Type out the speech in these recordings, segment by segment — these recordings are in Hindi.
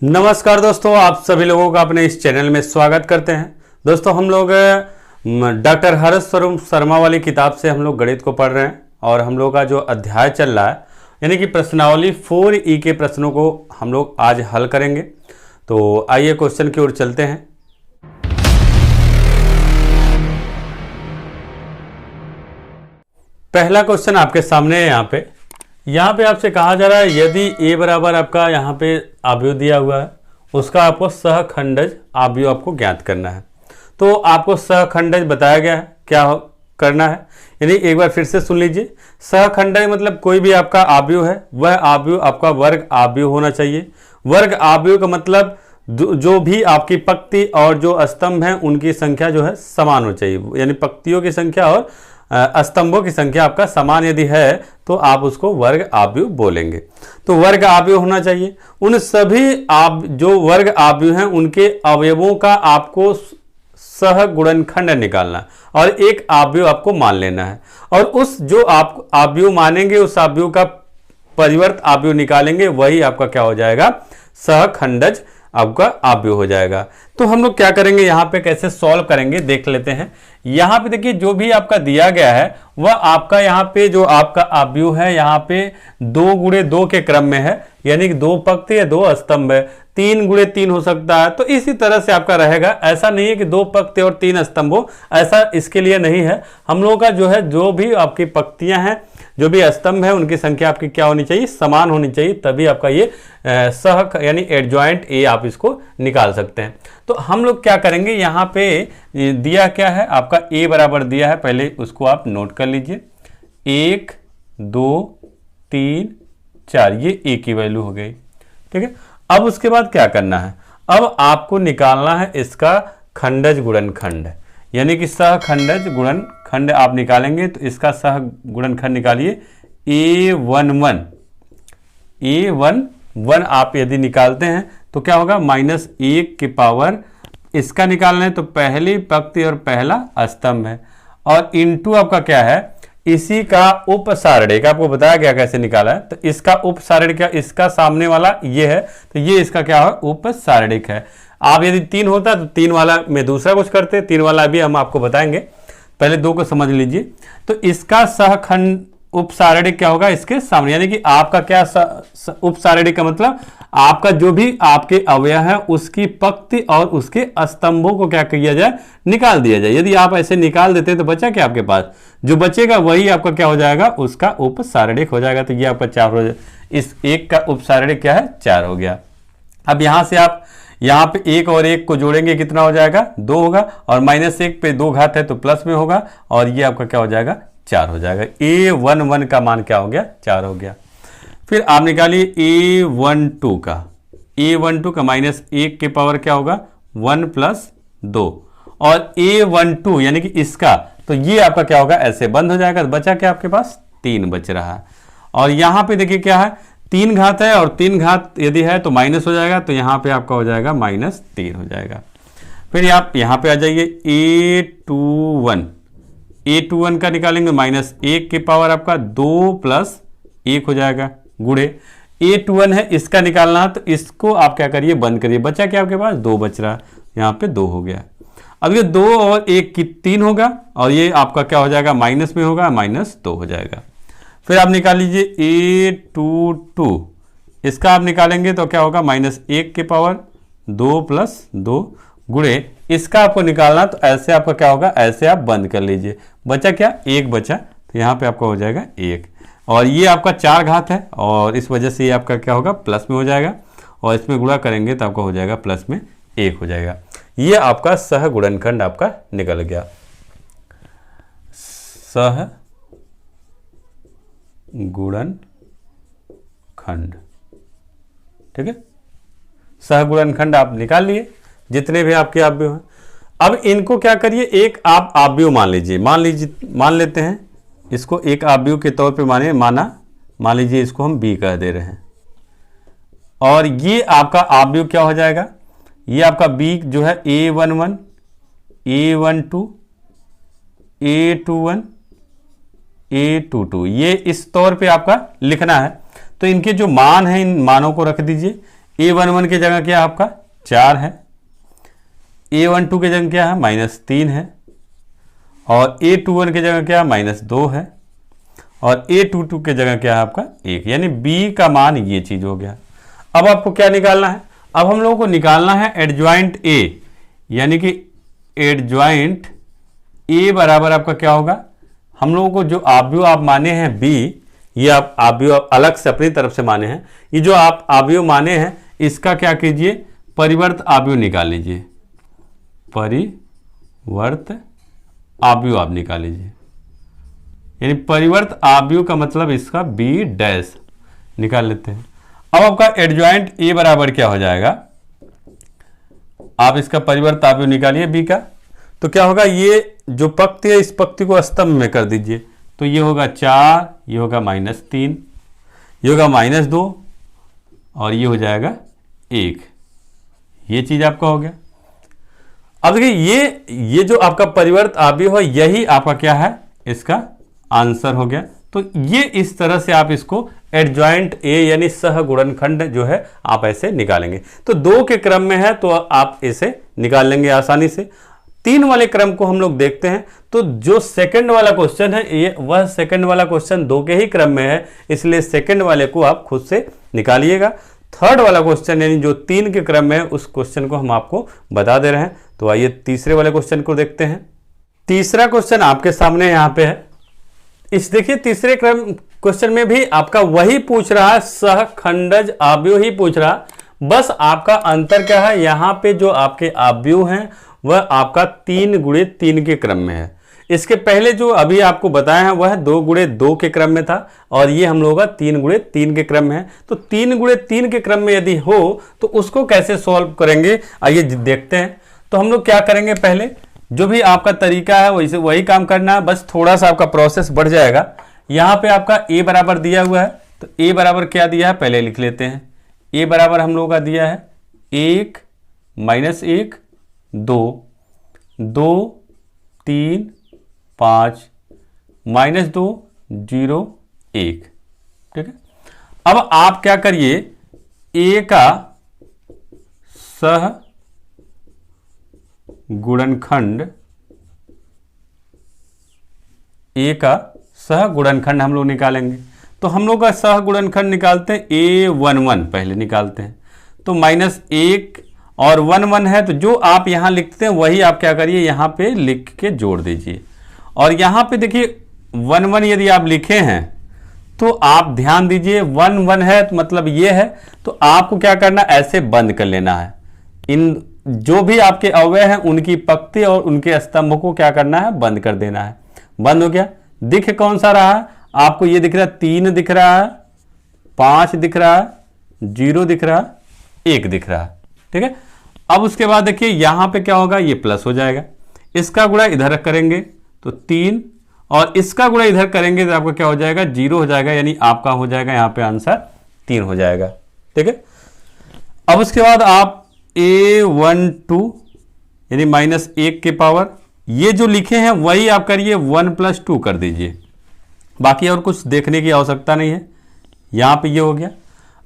नमस्कार दोस्तों, आप सभी लोगों का अपने इस चैनल में स्वागत करते हैं। दोस्तों हम लोग डॉक्टर हर्ष स्वरूप शर्मा वाली किताब से हम लोग गणित को पढ़ रहे हैं और हम लोग का जो अध्याय चल रहा है यानी कि प्रश्नावली 4E के प्रश्नों को हम लोग आज हल करेंगे। तो आइए क्वेश्चन की ओर चलते हैं। पहला क्वेश्चन आपके सामने है। यहाँ पे आपसे कहा जा रहा है यदि a बराबर आपका यहाँ पे आव्यूह दिया हुआ है, उसका आपको सहखंडज आव्यूह आपको ज्ञात करना है। तो आपको सहखंडज बताया गया है क्या करना है, यानी एक बार फिर से सुन लीजिए। सहखंडज मतलब कोई भी आपका आव्यूह है, वह आव्यूह आपका वर्ग आव्यूह होना चाहिए। वर्ग आव्यूह का मतलब जो भी आपकी पंक्ति और जो स्तंभ हैं उनकी संख्या जो है समान हो चाहिए, यानी पंक्तियों की संख्या और स्तंभों की संख्या आपका समान यदि है तो आप उसको वर्ग आव्यूह बोलेंगे। तो वर्ग आव्यूह होना चाहिए। उन सभी जो वर्ग आव्यूह हैं उनके अवयवों का आपको सहगुणनखंड निकालना और एक आव्यूह आपको मान लेना है, और उस जो आप आव्यूह मानेंगे उस आव्यूह का परिवर्त आव्यूह निकालेंगे, वही आपका क्या हो जाएगा, सहखंडज आपका आव्यूह हो जाएगा। तो हम लोग क्या करेंगे, यहाँ पे कैसे सॉल्व करेंगे देख लेते हैं। यहाँ पे देखिए जो भी आपका दिया गया है वह आपका यहाँ पे जो आपका आव्यूह है यहाँ पे 2 गुणे 2 के क्रम में है, यानी कि 2 पंक्ति है 2 स्तंभ है, 3 गुणे 3 हो सकता है। तो इसी तरह से आपका रहेगा, ऐसा नहीं है कि 2 पंक्ति और 3 स्तंभ हो, ऐसा इसके लिए नहीं है। हम लोगों का जो है जो भी आपकी पंक्तियां हैं जो भी स्तंभ है उनकी संख्या आपकी क्या होनी चाहिए, समान होनी चाहिए, तभी आपका ये सह यानी एडजॉइंट ए आप इसको निकाल सकते हैं। तो हम लोग क्या करेंगे, यहाँ पे दिया क्या है आपका ए बराबर दिया है, पहले उसको आप नोट कर लीजिए। 1 2 3 4 ये ए की वैल्यू हो गई, ठीक है। अब उसके बाद क्या करना है, अब आपको निकालना है इसका खंडज गुणनखंड, यानी कि सहखंडज गुणनखंड आप निकालेंगे। तो इसका सह गुणनखंड निकालिए। A11 आप यदि निकालते हैं तो क्या होगा, -1 की पावर इसका निकालना है तो पहली पंक्ति और पहला स्तंभ है, और इनटू आपका क्या है इसी का उपसारणिक, आपको बताया गया कैसे निकाला है। तो इसका उपसारणिक क्या, इसका सामने वाला ये है तो ये इसका क्या है उपसारणिक है। आप यदि 3 होता तो 3 वाला में दूसरा कुछ करते, 3 वाला भी हम आपको बताएंगे, पहले 2 को समझ लीजिए। तो इसका सहखंड उपसारणिक क्या होगा इसके सामने, यानी कि आपका क्या उपसारणिक का मतलब आपका जो भी आपके अवयव है उसकी पंक्ति और उसके स्तंभों को क्या किया जाए, निकाल दिया जाए। यदि आप ऐसे निकाल देते तो बचा क्या आपके पास, जो बचेगा वही आपका क्या हो जाएगा, उसका उपसारणिक हो जाएगा। तो ये आपका 4 हो जाएगा, इस एक का उपसारणिक क्या है 4 हो गया। अब यहां से आप यहाँ पे 1 और 1 को जोड़ेंगे कितना हो जाएगा, 2 होगा, और -1 पे 2 घात है तो प्लस में होगा, और ये आपका क्या हो जाएगा 4 हो जाएगा। A11 का मान क्या हो गया, 4 हो गया। फिर आप निकालिए A12 का, A12 का -1 के पावर क्या होगा 1 + 2, और A12 यानी कि इसका, तो ये आपका क्या होगा ऐसे बंद हो जाएगा। तो बचा क्या आपके पास 3 बच रहा है, और यहाँ पे देखिए क्या है 3 घात है, और 3 घात यदि है तो माइनस हो जाएगा, तो यहाँ पे आपका हो जाएगा -3 हो जाएगा। फिर आप यहाँ पे आ जाइए A21 का निकालेंगे, -1 की पावर आपका 2 + 1 हो जाएगा, गुणे A21 है इसका निकालना, तो इसको आप क्या करिए बंद करिए। बचा क्या आपके पास 2 बच रहा, यहाँ पे 2 हो गया। अब ये 2 और 1 की 3 होगा, और ये आपका क्या हो जाएगा माइनस में होगा, -2 हो जाएगा। फिर आप निकाल लीजिए A22, इसका आप निकालेंगे तो क्या होगा -1 की पावर 2 + 2 गुणे इसका आपको निकालना, तो ऐसे आपका क्या होगा, ऐसे आप बंद कर लीजिए। बचा क्या 1 बचा, तो यहाँ पे आपका हो जाएगा 1, और ये आपका 4 घात है और इस वजह से ये आपका क्या होगा प्लस में हो जाएगा, और इसमें गुणा करेंगे तो आपका हो जाएगा प्लस में 1 हो जाएगा। ये आपका सह गुणनखंड आपका निकल गया, सह गुणनखंड, ठीक है। सह गुणनखंड आप निकाल लिए जितने भी आपके आव्यूह हैं। अब इनको क्या करिए, एक आप आव्यूह मान लेते हैं इसको एक आव्यूह के तौर पे मान लीजिए इसको हम B कह दे रहे हैं, और ये आपका आव्यूह क्या हो जाएगा, ये आपका B जो है A11 A12 A21 A22 ये इस तौर पे आपका लिखना है। तो इनके जो मान हैं इन मानों को रख दीजिए। A11 की जगह क्या आपका 4 है, A12 की जगह क्या है -3 है, और A21 की जगह क्या है -2 है, और A22 की जगह क्या है आपका 1, यानी B का मान ये चीज हो गया। अब आपको क्या निकालना है, अब हम लोगों को निकालना है एडजॉइंट A, यानी कि एडजॉइंट A बराबर आपका क्या होगा, हम लोगों को जो आव्यूह आप माने हैं B, ये आप आव्यूह अलग से अपनी तरफ से माने हैं, ये जो आप आव्यूह माने हैं इसका क्या कीजिए, परिवर्त आव्यूह निकाल लीजिए, परिवर्त आव्यूह आप निकाल लीजिए, यानी परिवर्त आव्यूह का मतलब इसका B डैश निकाल लेते हैं। अब आपका एडजॉइंट A बराबर क्या हो जाएगा, आप इसका परिवर्त आव्यूह निकालिए B का, तो क्या होगा, ये जो पंक्ति है इस पंक्ति को स्तंभ में कर दीजिए, तो ये होगा 4, ये होगा -3, ये होगा -2, और ये हो जाएगा 1, ये चीज आपका हो गया। अब देखिए ये जो आपका परिवर्त आव्यूह है यही आपका क्या है, इसका आंसर हो गया। तो ये इस तरह से आप इसको एडजॉइंट A यानी सह गुणनखंड जो है आप ऐसे निकालेंगे। तो 2 के क्रम में है तो आप इसे निकाल लेंगे आसानी से। 3 वाले क्रम को हम लोग देखते हैं, तो जो सेकंड वाला क्वेश्चन है ये वह सेकंड वाला क्वेश्चन 2 के ही क्रम में है, इसलिए सेकंड वाले को आप खुद से निकालिएगा। थर्ड वाला क्वेश्चन यानी जो 3 के क्रम में है उस क्वेश्चन को हम आपको बता दे रहे हैं। तो आइए तीसरे वाले क्वेश्चन को देखते हैं। तीसरा क्वेश्चन आपके सामने यहाँ पे है। इस देखिए तीसरे क्रम क्वेश्चन में भी आपका वही पूछ रहा है, सहखंडज आव्यूह ही पूछ रहा, बस आपका अंतर क्या है, यहाँ पे जो आपके आव्यूह हैं वह आपका 3 गुणे 3 के क्रम में है। इसके पहले जो अभी आपको बताया है वह 2 गुणे 2 के क्रम में था, और ये हम लोगों का 3 गुणे 3 के क्रम में है। तो 3 गुणे 3 के क्रम में यदि हो तो उसको कैसे सॉल्व करेंगे, आइए देखते हैं। तो हम लोग क्या करेंगे, पहले जो भी आपका तरीका है वही काम करना है, बस थोड़ा सा आपका प्रोसेस बढ़ जाएगा। यहाँ पे आपका A बराबर दिया हुआ है, तो A बराबर क्या दिया है पहले लिख लेते हैं। A बराबर हम लोगों का दिया है 1 -1 2 2 3 5 -2 0 1, ठीक है। अब आप क्या करिए, A का सह गुणनखंड, A का सह गुणनखंड हम लोग निकालेंगे। तो हम लोग का सह गुणनखंड निकालते हैं A11 पहले निकालते हैं, तो -1 और 1 1 है, तो जो आप यहां लिखते हैं वही आप क्या करिए यहां पे लिख के जोड़ दीजिए। और यहां पे देखिए 1 1 यदि आप लिखे हैं तो आप ध्यान दीजिए 1 1 है तो मतलब ये है, तो आपको क्या करना, ऐसे बंद कर लेना है। इन जो भी आपके अवयव हैं उनकी पंक्ति और उनके स्तंभ को क्या करना है, बंद कर देना है। बंद हो गया। दिख कौन सा रहा है आपको, ये दिख रहा है 3 दिख रहा है, 5 दिख रहा है, 0 दिख रहा है, 1 दिख रहा है, ठीक है। अब उसके बाद देखिए यहां पे क्या होगा, ये प्लस हो जाएगा, इसका गुणा इधर करेंगे तो 3, और इसका गुणा इधर करेंगे तो आपका क्या हो जाएगा 0 हो जाएगा, यानी आपका हो जाएगा यहाँ पे आंसर 3 हो जाएगा, ठीक है। अब उसके बाद आप A12 यानी -1 के पावर, ये जो लिखे हैं वही आप करिए 1 + 2 कर दीजिए, बाकी और कुछ देखने की आवश्यकता नहीं है। यहां पे ये हो गया।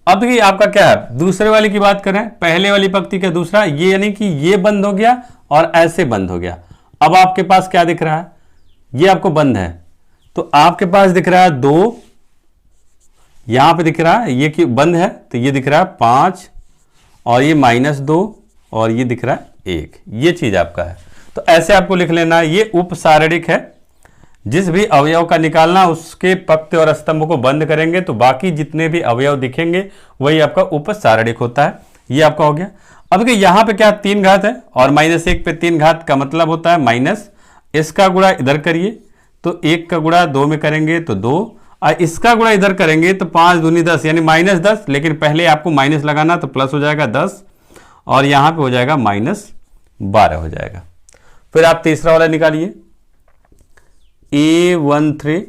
अब देखिए आपका क्या है, दूसरे वाले की बात करें, पहले वाली पंक्ति का दूसरा, ये यानी कि ये बंद हो गया और ऐसे बंद हो गया। अब आपके पास क्या दिख रहा है, ये आपको बंद है, तो आपके पास दिख रहा है 2, यहां पे दिख रहा है ये कि बंद है, तो ये दिख रहा है 5, और ये -2, और ये दिख रहा है 1, ये चीज आपका है। तो ऐसे आपको लिख लेना है, ये उपसारणिक है। जिस भी अवयव का निकालना उसके पंक्ति और स्तंभ को बंद करेंगे तो बाकी जितने भी अवयव दिखेंगे वही आपका उपसारणिक होता है। ये आपका हो गया। अब देखिए यहां पे क्या 3 घात है, और -1 पे 3 घात का मतलब होता है माइनस, इसका गुणा इधर करिए तो 1 का गुणा 2 में करेंगे तो 2, और इसका गुणा इधर करेंगे तो 5 दूनी 10 यानी -10, लेकिन पहले आपको माइनस लगाना तो प्लस हो जाएगा 10, और यहां पे हो जाएगा -12 हो जाएगा। फिर आप तीसरा वाला निकालिए, A13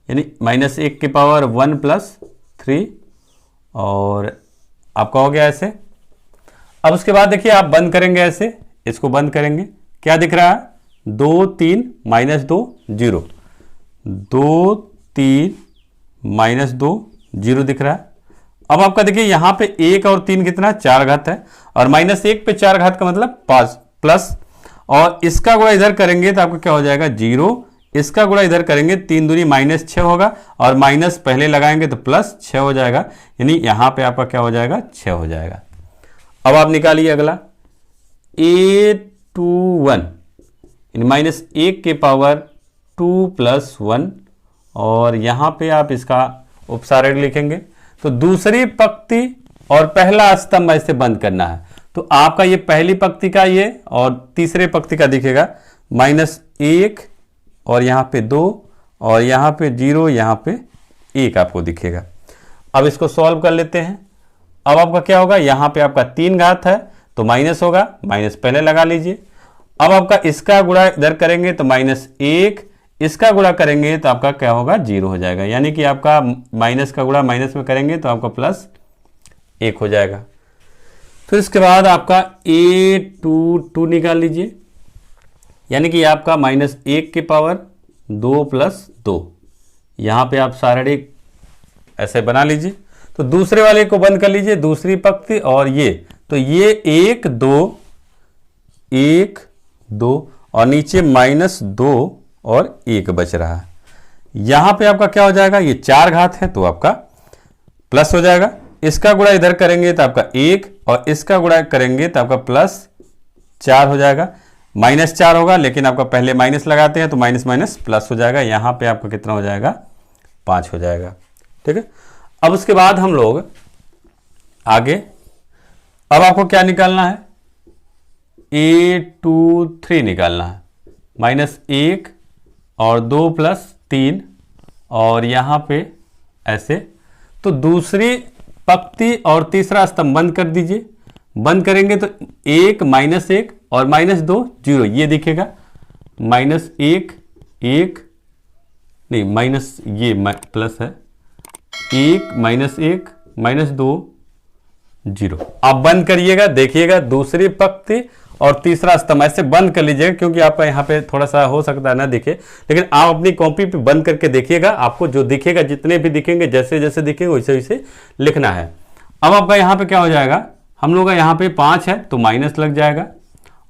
यानी -1 के पावर 1 + 3, और आपका हो गया ऐसे। अब उसके बाद देखिए आप बंद करेंगे ऐसे, इसको बंद करेंगे, क्या दिख रहा है 2 3 -2 0, 2 3 -2 0 दिख रहा है। अब आपका देखिए यहाँ पे 1 और 3 कितना 4 घात है, और -1 पे 4 घात का मतलब 5 प्लस, और इसका गुणा इधर करेंगे तो आपका क्या हो जाएगा 0, इसका गुणा इधर करेंगे 3 दूनी -6 होगा, और माइनस पहले लगाएंगे तो +6 हो जाएगा, यानी यहाँ पे आपका क्या हो जाएगा 6 हो जाएगा। अब आप निकालिए अगला a21 -1 के पावर 2 + 1, और यहाँ पे आप इसका उपसारण लिखेंगे। तो दूसरी पंक्ति और पहला स्तंभ ऐसे बंद करना है, तो आपका ये पहली पंक्ति का ये और तीसरे पंक्ति का दिखेगा -1 और यहाँ पे 2 और यहाँ पे 0, यहाँ पे 1 आपको दिखेगा। अब इसको सॉल्व कर लेते हैं। अब आपका क्या होगा, यहाँ पे आपका 3 घात है तो माइनस होगा, माइनस पहले लगा लीजिए। अब आपका इसका गुणा इधर करेंगे तो -1, इसका गुणा करेंगे तो आपका क्या होगा 0 हो जाएगा, यानी कि आपका माइनस का गुणा माइनस में करेंगे तो आपका +1 हो जाएगा। फिर इसके बाद आपका a22 निकाल लीजिए, यानी कि आपका -1 के पावर 2 + 2, यहाँ पे आप सारणी ऐसे बना लीजिए। तो दूसरे वाले को बंद कर लीजिए, दूसरी पंक्ति और ये, तो ये 1 2 और नीचे -2 और 1 बच रहा है। यहां पे आपका क्या हो जाएगा, ये 4 घात है तो आपका प्लस हो जाएगा, इसका गुणा इधर करेंगे तो आपका 1 और इसका गुणा करेंगे तो आपका +4 हो जाएगा। -4 होगा लेकिन आपका पहले माइनस लगाते हैं तो माइनस माइनस प्लस हो जाएगा, यहां पे आपका कितना हो जाएगा 5 हो जाएगा। ठीक है, अब उसके बाद हम लोग आगे, अब आपको क्या निकालना है, a23 निकालना है, -1 और 2 + 3 और यहाँ पे ऐसे। तो दूसरी पंक्ति और तीसरा स्तंभ बंद कर दीजिए, बंद करेंगे तो 1 -1 और -2 0, ये दिखेगा -1 1 नहीं माइनस, ये प्लस है 1 -1 -2 0। आप बंद करिएगा, देखिएगा दूसरी पंक्ति और तीसरा स्तंभ ऐसे बंद कर लीजिएगा, क्योंकि आपका यहाँ पे थोड़ा सा हो सकता है ना दिखे, लेकिन आप अपनी कॉपी पे बंद करके देखिएगा, आपको जो दिखेगा, जितने भी दिखेंगे जैसे जैसे दिखेंगे वैसे वैसे लिखना है। अब आपका यहाँ पे क्या हो जाएगा, हम लोग का यहाँ पे 5 है तो माइनस लग जाएगा,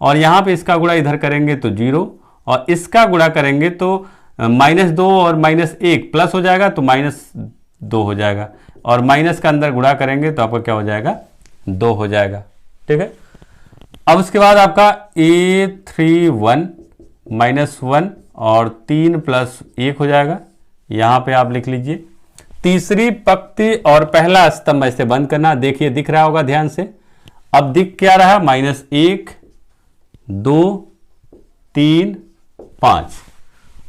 और यहाँ पे इसका गुणा इधर करेंगे तो 0 और इसका गुणा करेंगे तो -2 और -1 प्लस हो जाएगा तो -2 हो जाएगा, और माइनस का अंदर गुणा करेंगे तो आपका क्या हो जाएगा 2 हो जाएगा। ठीक है, अब उसके बाद आपका a31 -1 और 3 + 1 हो जाएगा, यहाँ पे आप लिख लीजिए। तीसरी पंक्ति और पहला स्तंभ ऐसे बंद करना, देखिए दिख रहा होगा ध्यान से। अब दिख क्या रहा, -1 2 3 5।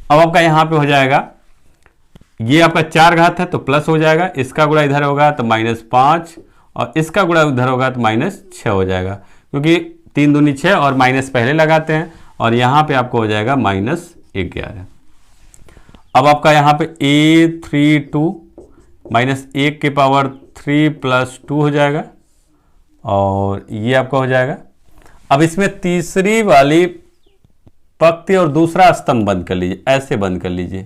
अब आपका यहाँ पे हो जाएगा, ये आपका 4 घात है तो प्लस हो जाएगा, इसका गुणा इधर होगा तो -5 और इसका गुणा उधर होगा तो -6 हो जाएगा, क्योंकि 3 दूनी 6 और माइनस पहले लगाते हैं, और यहाँ पे आपको हो जाएगा -11। अब आपका यहाँ पे a32 -1 के पावर 3 + 2 हो जाएगा, और ये आपका हो जाएगा। अब इसमें तीसरी वाली पंक्ति और दूसरा स्तंभ बंद कर लीजिए, ऐसे बंद कर लीजिए,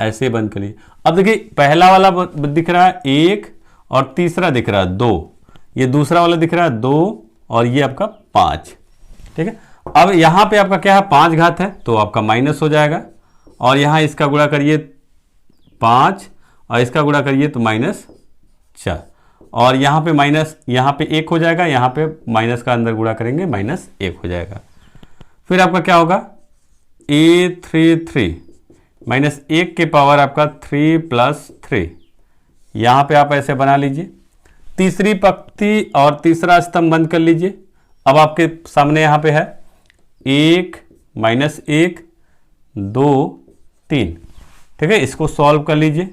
ऐसे बंद कर लीजिए। अब देखिए पहला वाला दिख रहा है 1 और तीसरा दिख रहा है 2, ये दूसरा वाला दिख रहा है 2 और ये आपका 5। ठीक है, अब यहाँ पे आपका क्या है 5 घात है तो आपका माइनस हो जाएगा, और यहाँ इसका गुणा करिए 5 और इसका गुणा करिए तो -4, और यहाँ पे माइनस, यहाँ पे 1 हो जाएगा, यहाँ पे माइनस का अंदर गुणा करेंगे -1 हो जाएगा। फिर आपका क्या होगा a33 -1 के पावर आपका 3 + 3, यहाँ पे आप ऐसे बना लीजिए। तीसरी पंक्ति और तीसरा स्तंभ बंद कर लीजिए। अब आपके सामने यहाँ पे है 1 -1 2 3। ठीक है, इसको सॉल्व कर लीजिए।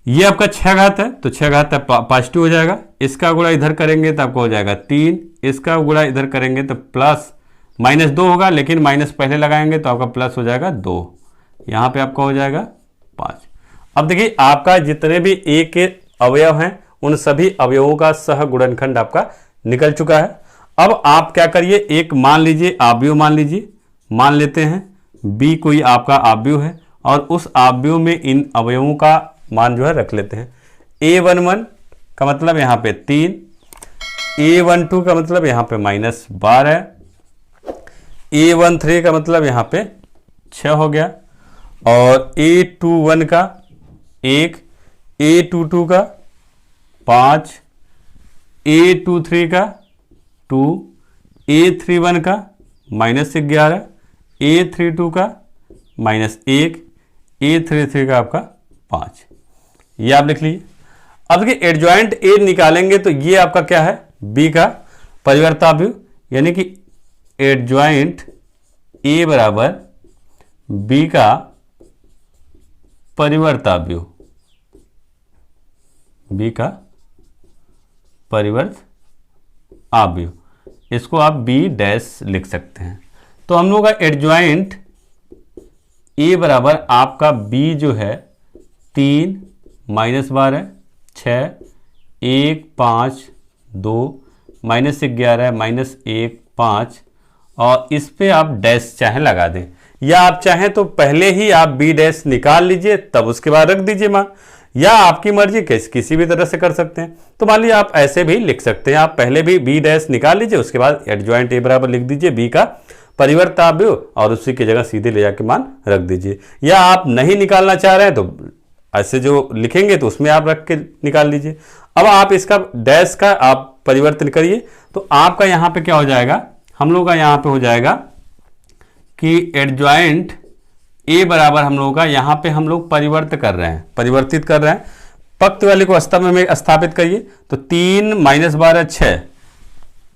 ये आपका 6 घात है तो 6 घात पॉजिटिव हो जाएगा, इसका गुणा इधर करेंगे तो आपको हो जाएगा 3, इसका गुणा इधर करेंगे तो प्लस -2 होगा, लेकिन माइनस पहले लगाएंगे तो आपका प्लस हो जाएगा 2, यहाँ पे आपका हो जाएगा 5। अब देखिए आपका जितने भी a के अवयव हैं उन सभी अवयवों का सह गुणनखंड आपका निकल चुका है। अब आप क्या करिए, एक मान लीजिए आव्यूह मान लीजिए, मान लेते हैं b कोई आपका आव्यूह है, और उस आव्यूह में इन अवयवों का मान जो है रख लेते हैं। a11 का मतलब यहाँ पे 3, A12 का मतलब यहाँ पे -12, A13 का मतलब यहाँ पे 6 हो गया, और A21 का 1, A22 का 5, A23 का 2, A31 का -11, A32 का -1, A33 का आपका 5। ये आप लिख लीजिए। अब देखिए एडजॉइंट ए निकालेंगे तो ये आपका क्या है, बी का परिवर्ताव्युह, यानी कि एडजॉइंट ए बराबर बी का परिवर्ताव्युह, बी का परिवर्त आव्यूह, इसको आप बी डैश लिख सकते हैं। तो हम लोग का एडजॉइंट ए बराबर आपका बी जो है 3 -12 6 1 5 2 -11 -1 5, और इस पे आप डैश चाहे लगा दें, या आप चाहें तो पहले ही आप बी डैश निकाल लीजिए तब उसके बाद रख दीजिए मान, या आपकी मर्जी किसी भी तरह से कर सकते हैं। तो मान लीजिए आप ऐसे भी लिख सकते हैं, आप पहले भी बी डैश निकाल लीजिए, उसके बाद एडजॉइंट ए बराबर लिख दीजिए बी का परिवर्ताव्युह और उसी की जगह सीधे ले जाके मान रख दीजिए। या आप नहीं निकालना चाह रहे हैं तो ऐसे जो लिखेंगे तो उसमें आप रख के निकाल लीजिए। अब आप इसका डैश का आप परिवर्तन करिए तो आपका यहां पे क्या हो जाएगा, हम लोग का यहां पे हो जाएगा कि एडजॉइंट ए बराबर हम लोगों का यहां पे हम लोग परिवर्तित कर रहे हैं, पक्त वाले को स्तंभ में स्थापित करिए। तो 3 -12 6,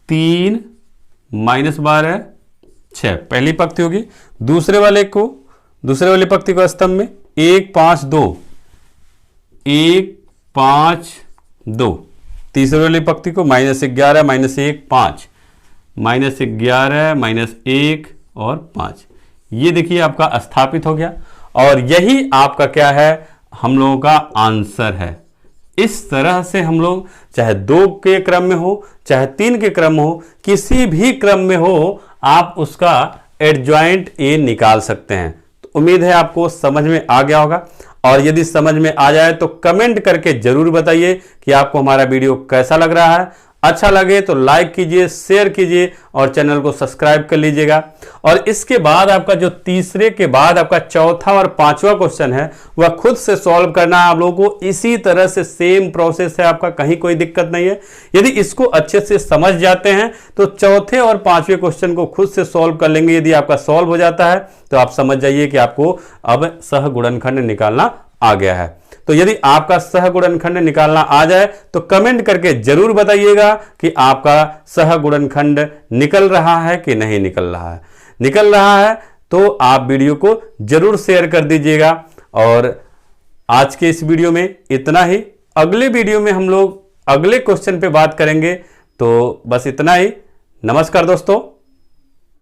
3 -12 6 पहली पंक्ति होगी। दूसरे वाली पंक्ति को स्तंभ में 1 5 2, 1 5 2। तीसरे वाली पंक्ति को -11 -1 5, -11 -1 और 5। ये देखिए आपका स्थापित हो गया, और यही आपका क्या है, हम लोगों का आंसर है। इस तरह से हम लोग चाहे 2 के क्रम में हो चाहे 3 के क्रम में हो, किसी भी क्रम में हो, आप उसका एडजॉइंट ए निकाल सकते हैं। तो उम्मीद है आपको समझ में आ गया होगा, और यदि समझ में आ जाए तो कमेंट करके जरूर बताइए कि आपको हमारा वीडियो कैसा लग रहा है। अच्छा लगे तो लाइक कीजिए, शेयर कीजिए और चैनल को सब्सक्राइब कर लीजिएगा। और इसके बाद आपका जो तीसरे के बाद आपका चौथा और पांचवा क्वेश्चन है वह खुद से सॉल्व करना है आप लोगों को। इसी तरह से सेम प्रोसेस है आपका, कहीं कोई दिक्कत नहीं है। यदि इसको अच्छे से समझ जाते हैं तो चौथे और पांचवें क्वेश्चन को खुद से सॉल्व कर लेंगे। यदि आपका सॉल्व हो जाता है तो आप समझ जाइए कि आपको अब सहगुणनखंड निकालना आ गया है। तो यदि आपका सहगुणनखंड निकालना आ जाए तो कमेंट करके जरूर बताइएगा कि आपका सहगुणनखंड निकल रहा है कि नहीं निकल रहा है। निकल रहा है तो आप वीडियो को जरूर शेयर कर दीजिएगा। और आज के इस वीडियो में इतना ही। अगले वीडियो में हम लोग अगले क्वेश्चन पे बात करेंगे। तो बस इतना ही। नमस्कार दोस्तों।